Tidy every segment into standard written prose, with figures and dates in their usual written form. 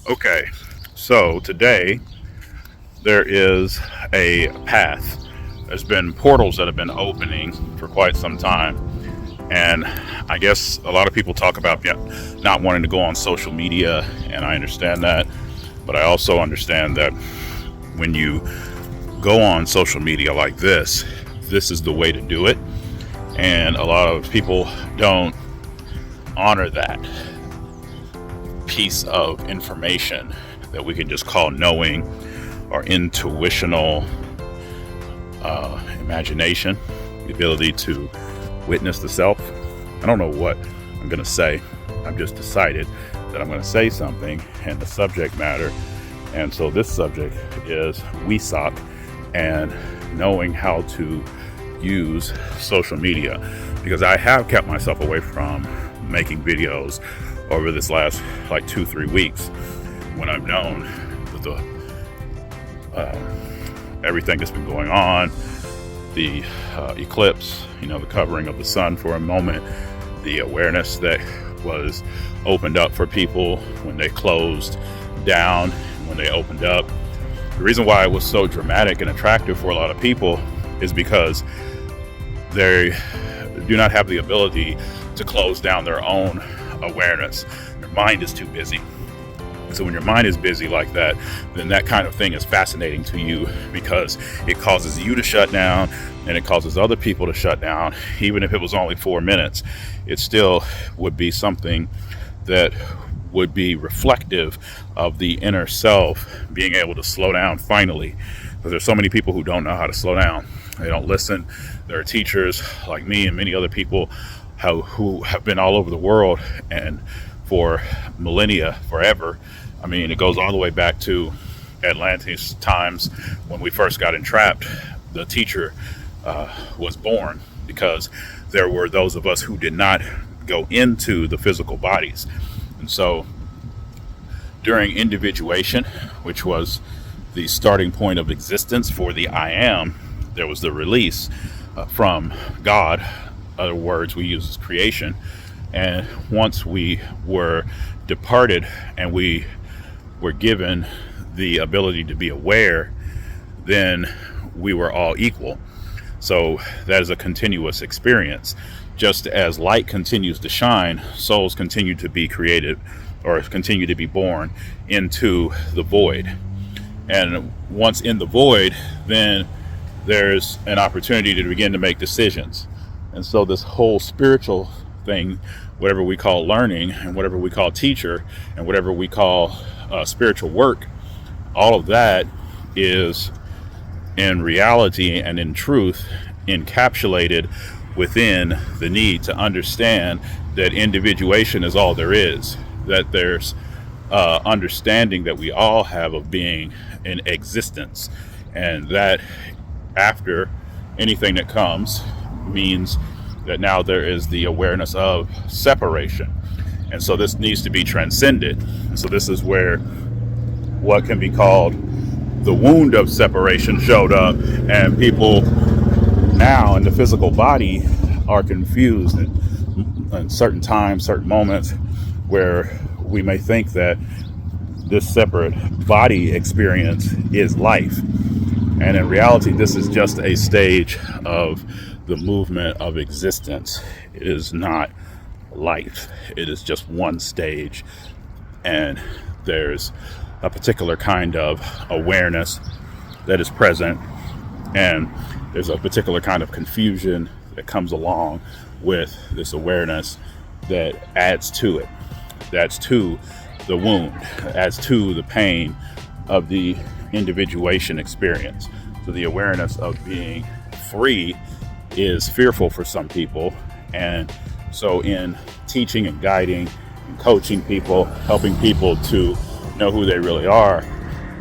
Okay, so today there is a path. There's been portals that have been opening for quite some time. And I guess a lot of people talk about not wanting to go on social media, and I understand that. But I also understand that when you go on social media like this is the way to do it. And a lot of people don't honor that piece of information that we can just call knowing or intuitional imagination, the ability to witness the self. I don't know what I'm going to say. I've just decided that I'm going to say something and the subject matter. And so this subject is WESOP and knowing how to use social media, because I have kept myself away from making videos over this last like 2-3 weeks when I've known that the everything that's been going on, the eclipse, the covering of the sun for a moment, the awareness that was opened up for people when they closed down, when they opened up. The reason why it was so dramatic and attractive for a lot of people is because they do not have the ability to close down their own awareness. Their mind is too busy. So when your mind is busy like that, then that kind of thing is fascinating to you because it causes you to shut down and it causes other people to shut down. Even if it was only 4 minutes, it still would be something that would be reflective of the inner self being able to slow down finally. Because there's so many people who don't know how to slow down. They don't listen. There are teachers like me and many other people who have been all over the world and for millennia, forever. I mean, it goes all the way back to Atlantis times when we first got entrapped. The teacher was born because there were those of us who did not go into the physical bodies. And so during individuation, which was the starting point of existence for the I am, there was the release from God. Other words we use as creation. And once we were departed and we were given the ability to be aware, then we were all equal. So that is a continuous experience. Just as light continues to shine, souls continue to be created or continue to be born into the void. And once in the void, then there's an opportunity to begin to make decisions. And so this whole spiritual thing, whatever we call learning and whatever we call teacher and whatever we call spiritual work, all of that is in reality and in truth encapsulated within the need to understand that individuation is all there is, that there's understanding that we all have of being in existence, and that after anything that comes means that now there is the awareness of separation. And so this needs to be transcended. So this is where what can be called the wound of separation showed up, and people now in the physical body are confused in certain times, certain moments where we may think that this separate body experience is life. And in reality, this is just a stage of the movement of existence. It is not life. It is just one stage. And there's a particular kind of awareness that is present. And there's a particular kind of confusion that comes along with this awareness that adds to it. That's to the wound, adds to the pain of the individuation experience. So the awareness of being free is fearful for some people. And so in teaching and guiding and coaching people, helping people to know who they really are,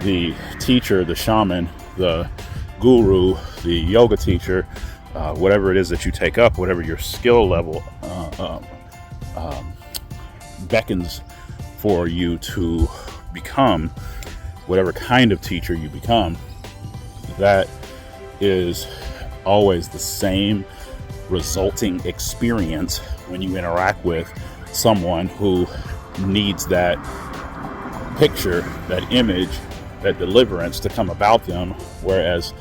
the teacher, the shaman, the guru, the yoga teacher, whatever it is that you take up, whatever your skill level beckons for you to become, whatever kind of teacher you become, that is always the same resulting experience when you interact with someone who needs that picture, that image, that deliverance to come about them, whereas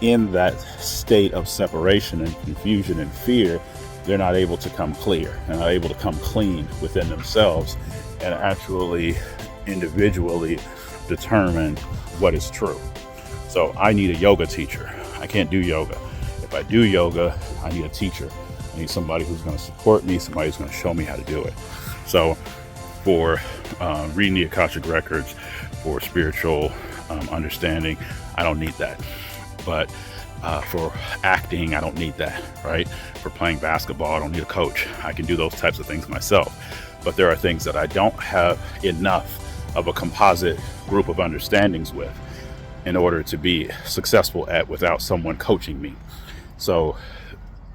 in that state of separation and confusion and fear, they're not able to come clear. They're not able to come clean within themselves and actually individually determine what is true. So I need a yoga teacher. I can't do yoga. If I do yoga, I need a teacher. I need somebody who's going to support me, somebody who's going to show me how to do it. So for reading the Akashic Records, for spiritual understanding, I don't need that. But for acting, I don't need that, right? For playing basketball, I don't need a coach. I can do those types of things myself. But there are things that I don't have enough of a composite group of understandings with in order to be successful at without someone coaching me. So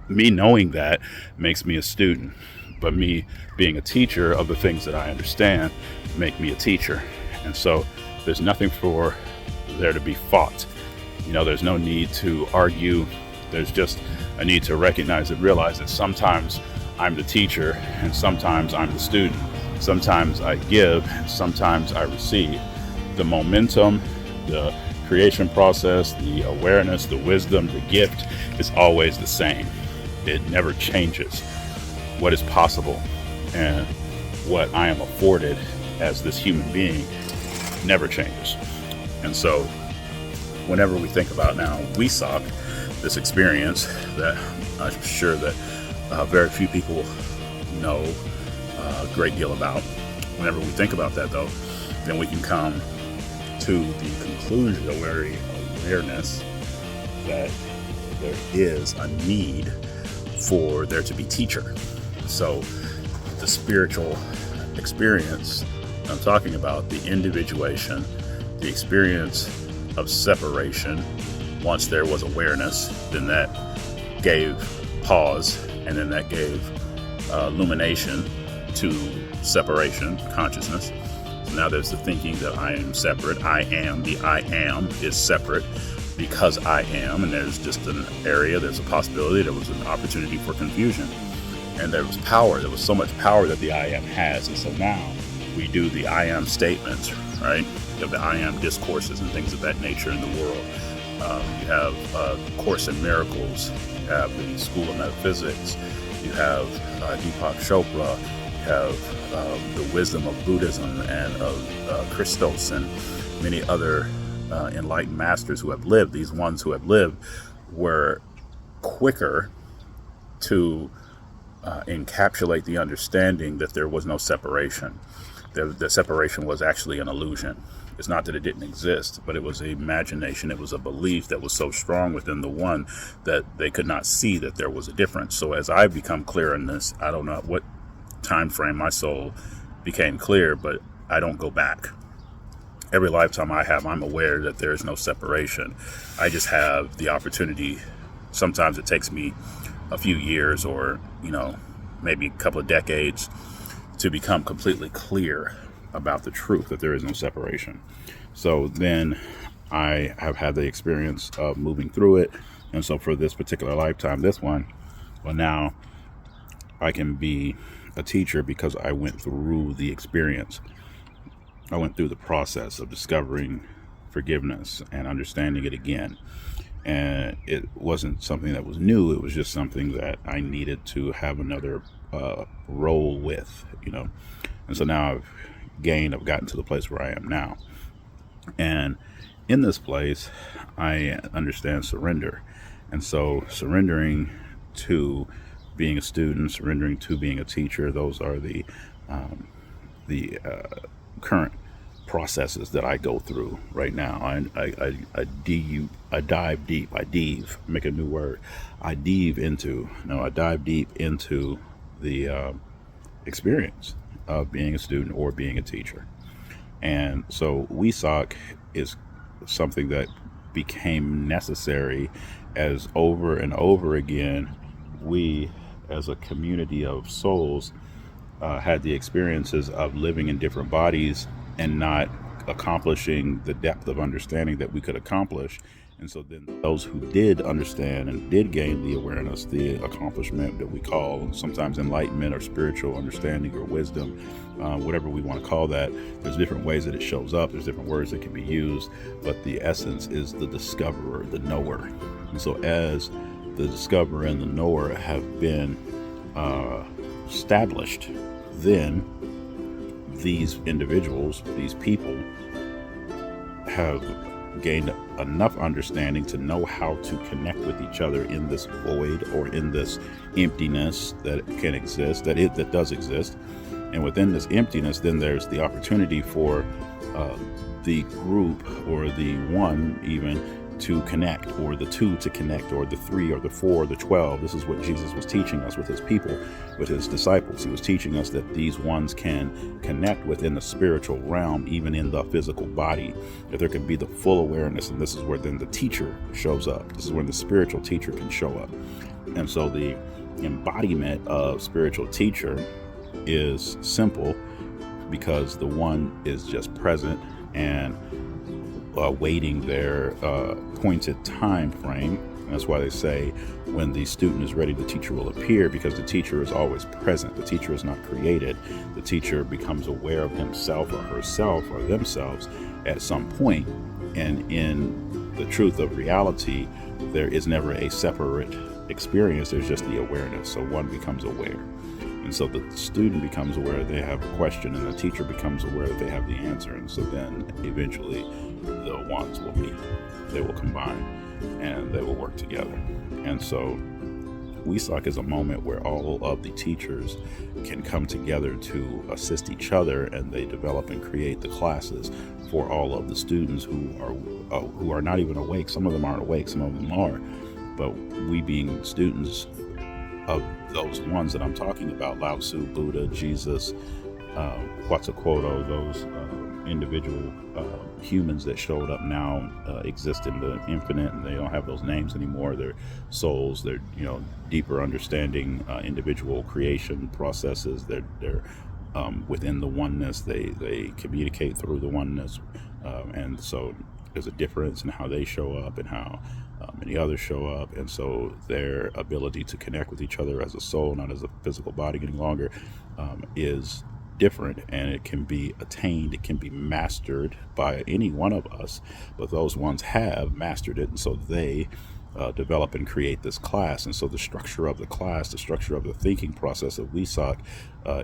me knowing that makes me a student, but me being a teacher of the things that I understand make me a teacher. And so there's nothing for there to be fought. There's no need to argue. There's just a need to recognize and realize that sometimes I'm the teacher and sometimes I'm the student. Sometimes I give and sometimes I receive. The momentum, the creation process, the awareness, the wisdom, the gift is always the same. It never changes. What is possible and what I am afforded as this human being never changes. And so whenever we think about now Wesak, this experience that I'm sure that very few people know a great deal about, whenever we think about that though, then we can come to the conclusion, awareness that there is a need for there to be teacher. So the spiritual experience I'm talking about, the individuation, the experience of separation, once there was awareness, then that gave pause, and then that gave illumination to separation, consciousness. So now there's the thinking that I am separate. I am, the I am is separate because I am, and there's just an area, there's a possibility, there was an opportunity for confusion. And there was power, there was so much power that the I am has. And so now we do the I am statements, right? You have the I am discourses and things of that nature in the world. You have Course in Miracles, you have the School of Metaphysics, you have Deepak Chopra, you have the wisdom of Buddhism and of Christos and many other enlightened masters who have lived. These ones who have lived were quicker to encapsulate the understanding that there was no separation. The separation was actually an illusion. It's not that it didn't exist, but it was an imagination. It was a belief that was so strong within the one that they could not see that there was a difference. So as I become clear in this, I don't know what time frame my soul became clear, but I don't go back. Every lifetime I have, I'm aware that there is no separation. I just have the opportunity. Sometimes it takes me a few years or, maybe a couple of decades to become completely clear about the truth that there is no separation. So then I have had the experience of moving through it. And so for this particular lifetime, this one, well, now I can be a teacher because I went through the experience. I went through the process of discovering forgiveness and understanding it again. And it wasn't something that was new. It was just something that I needed to have another role with, And so now I've gotten to the place where I am now. And in this place, I understand surrender. And so surrendering to being a student, surrendering to being a teacher, those are the current processes that I go through right now. I dive deep. Make a new word. I dive deep into the experience of being a student or being a teacher. And so Wesak is something that became necessary as over and over again we as a community of souls had the experiences of living in different bodies and not accomplishing the depth of understanding that we could accomplish And so then those who did understand and did gain the awareness, the accomplishment that we call sometimes enlightenment or spiritual understanding or wisdom, whatever we want to call that, there's different ways that it shows up. There's different words that can be used, but the essence is the discoverer, the knower. And so as the discoverer and the knower have been established, then these individuals, these people, have gained enough understanding to know how to connect with each other in this void or in this emptiness that can exist, that does exist. And within this emptiness, then there's the opportunity for the group or the one even to connect, or the two to connect, or the three, or the four, or the 12. This is what Jesus was teaching us with his people, with his disciples. He was teaching us that these ones can connect within the spiritual realm, even in the physical body, that there can be the full awareness. And this is where then the teacher shows up. This is when the spiritual teacher can show up. And so the embodiment of spiritual teacher is simple, because the one is just present and waiting their appointed time frame. And that's why they say when the student is ready, the teacher will appear, because the teacher is always present. The teacher is not created. The teacher becomes aware of himself or herself or themselves at some point. And in the truth of reality, there is never a separate experience. There's just the awareness. So one becomes aware. And so the student becomes aware they have a question, and the teacher becomes aware that they have the answer. And so then eventually the ones will meet, they will combine, and they will work together. And so WESOC is a moment where all of the teachers can come together to assist each other, and they develop and create the classes for all of the students who are not even awake. Some of them aren't awake, some of them are. But we, being students of those ones that I'm talking about, Lao Tzu, Buddha, Jesus, Quetzalcoatl, those individual humans that showed up now exist in the infinite, and they don't have those names anymore. They're souls. They're deeper understanding individual creation processes. They're within the oneness. They communicate through the oneness, and so there's a difference in how they show up and how many others show up. And so their ability to connect with each other as a soul, not as a physical body getting longer, is different, and it can be attained, it can be mastered by any one of us, but those ones have mastered it, and so they develop and create this class. And so the structure of the class, the structure of the thinking process of WESOC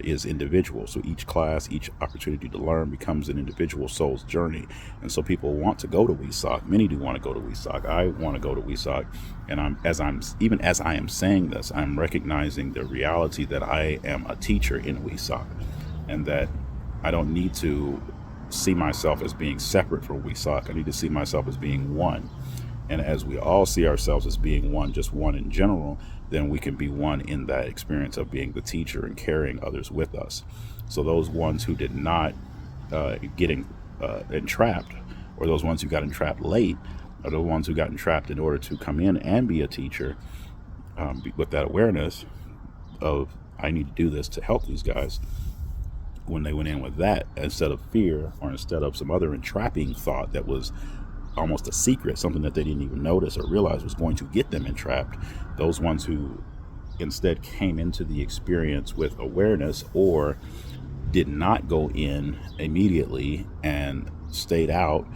is individual. So each class, each opportunity to learn becomes an individual soul's journey. And so people want to go to WESOC. Many do want to go to WESOC. I want to go to WESOC. And as I am saying this, I'm recognizing the reality that I am a teacher in WESOC, and that I don't need to see myself as being separate from WESOC. I need to see myself as being one. And as we all see ourselves as being one, just one in general, then we can be one in that experience of being the teacher and carrying others with us. So those ones who did not get entrapped, or those ones who got entrapped late, are the ones who got entrapped in order to come in and be a teacher, with that awareness of, I need to do this to help these guys. When they went in with that, instead of fear, or instead of some other entrapping thought that was almost a secret, something that they didn't even notice or realize was going to get them entrapped, those ones who instead came into the experience with awareness, or did not go in immediately and stayed out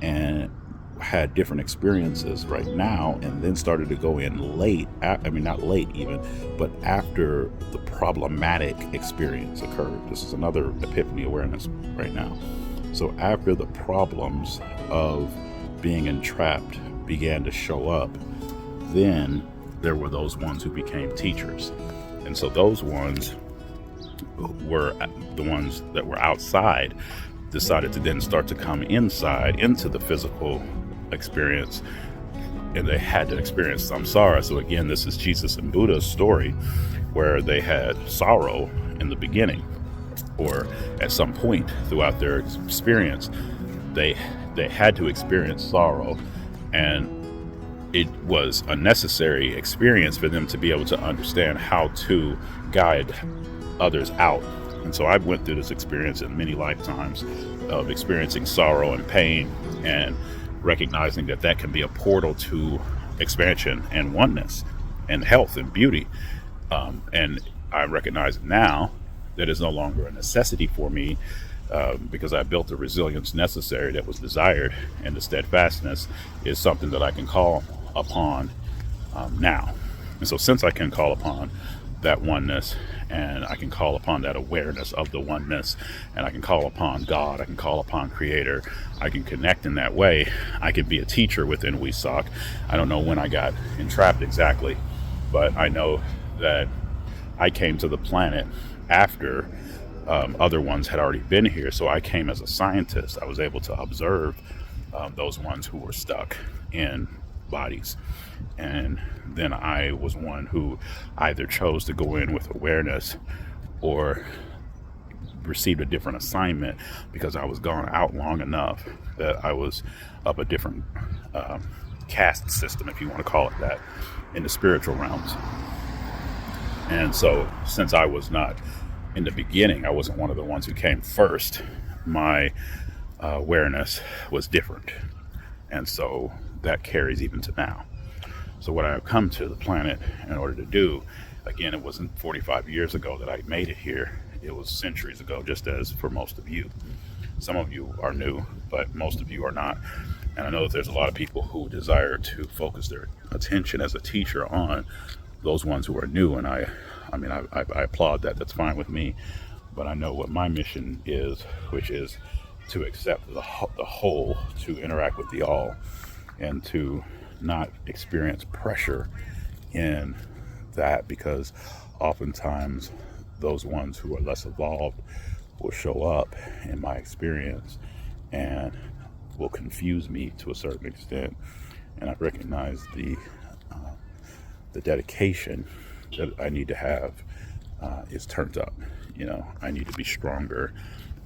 and had different experiences right now, and then started to go in late, not late even, but after the problematic experience occurred. This is another epiphany awareness right now. So after the problems of being entrapped began to show up, then there were those ones who became teachers. And so those ones were the ones that were outside, decided to then start to come inside into the physical experience, and they had to experience samsara. So again, this is Jesus and Buddha's story, where they had sorrow in the beginning, or at some point throughout their experience, they had to experience sorrow, and it was a necessary experience for them to be able to understand how to guide others out. And so I went through this experience in many lifetimes of experiencing sorrow and pain, and recognizing that that can be a portal to expansion and oneness and health and beauty. And I recognize now that it's no longer a necessity for me, because I built the resilience necessary that was desired, and the steadfastness is something that I can call upon now. And so since I can call upon that oneness, and I can call upon that awareness of the oneness, and I can call upon God, I can call upon Creator, I can connect in that way, I can be a teacher within WESOC. I don't know when I got entrapped exactly, but I know that I came to the planet after other ones had already been here. So I came as a scientist. I was able to observe those ones who were stuck in bodies. And then I was one who either chose to go in with awareness or received a different assignment, because I was gone out long enough that I was up a different caste system, if you want to call it that, in the spiritual realms. And so since I was not in the beginning, I wasn't one of the ones who came first, my awareness was different. And so that carries even to now. So what I have come to the planet in order to do, again, it wasn't 45 years ago that I made it here. It was centuries ago, just as for most of you. Some of you are new, but most of you are not. And I know that there's a lot of people who desire to focus their attention as a teacher on those ones who are new. And I applaud that. That's fine with me. But I know what my mission is, which is to accept the whole, to interact with the all, and to not experience pressure in that, because oftentimes those ones who are less evolved will show up in my experience and will confuse me to a certain extent. And I recognize the dedication that I need to have is turned up. You know, I need to be stronger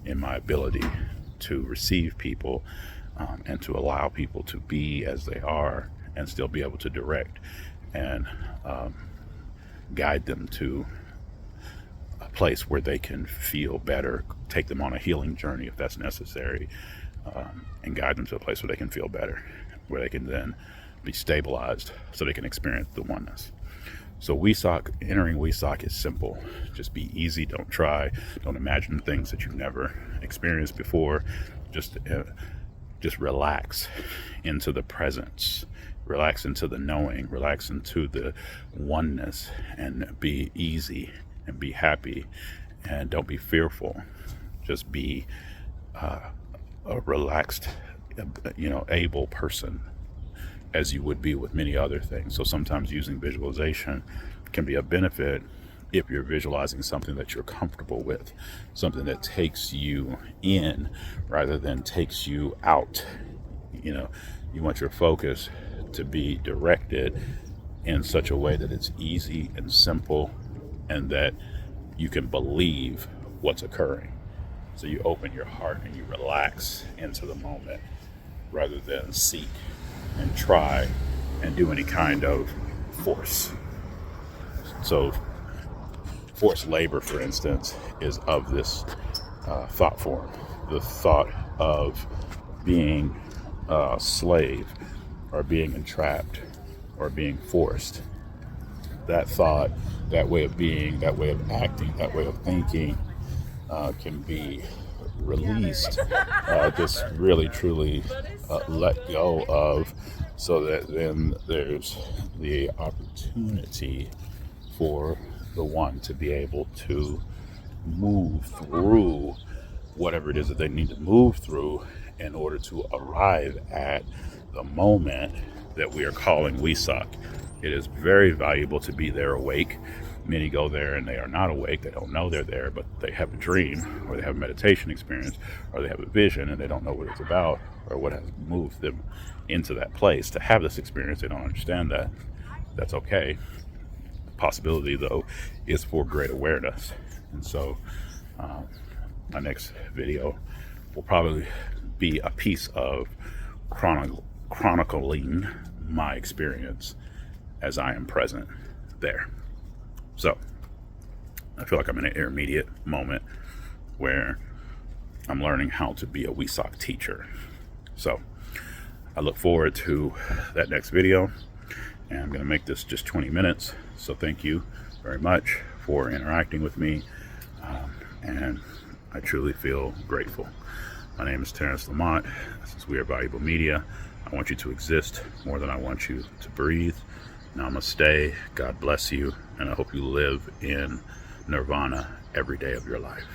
in my ability to receive people and to allow people to be as they are, and still be able to direct and guide them to a place where they can feel better, take them on a healing journey if that's necessary, and guide them to a place where they can feel better, where they can then be stabilized so they can experience the oneness. So WESOC, entering WESOC is simple. Just be easy. Don't try. Don't imagine things that you've never experienced before. Just relax into the presence. Relax into the knowing. Relax into the oneness, and be easy and be happy, and don't be fearful. Just be a relaxed, able person, as you would be with many other things. So sometimes using visualization can be a benefit if you're visualizing something that you're comfortable with, something that takes you in rather than takes you out. You want your focus to be directed in such a way that it's easy and simple, and that you can believe what's occurring. So you open your heart and you relax into the moment, rather than seek and try and do any kind of force. So forced labor, for instance, is of this thought form. The thought of being a slave, or being entrapped, or being forced. That thought, that way of being, that way of acting, that way of thinking can be released, just really truly let go of, so that then there's the opportunity for the one to be able to move through whatever it is that they need to move through in order to arrive at the moment that we are calling WESOC. It is very valuable to be there awake. Many go there and they are not awake. They don't know they're there, but they have a dream, or they have a meditation experience, or they have a vision, and they don't know what it's about or what has moved them into that place to have this experience. They don't understand that. That's okay. The possibility, though, is for great awareness. And so my next video will probably be a piece of chronicling my experience as I am present there. So I feel like I'm in an intermediate moment where I'm learning how to be a WESOC teacher. So I look forward to that next video, and I'm going to make this just 20 minutes. So thank you very much for interacting with me, and I truly feel grateful. My name is Terrence Lamont. This is We Are Valuable Media. I want you to exist more than I want you to breathe. Namaste. God bless you, and I hope you live in nirvana every day of your life.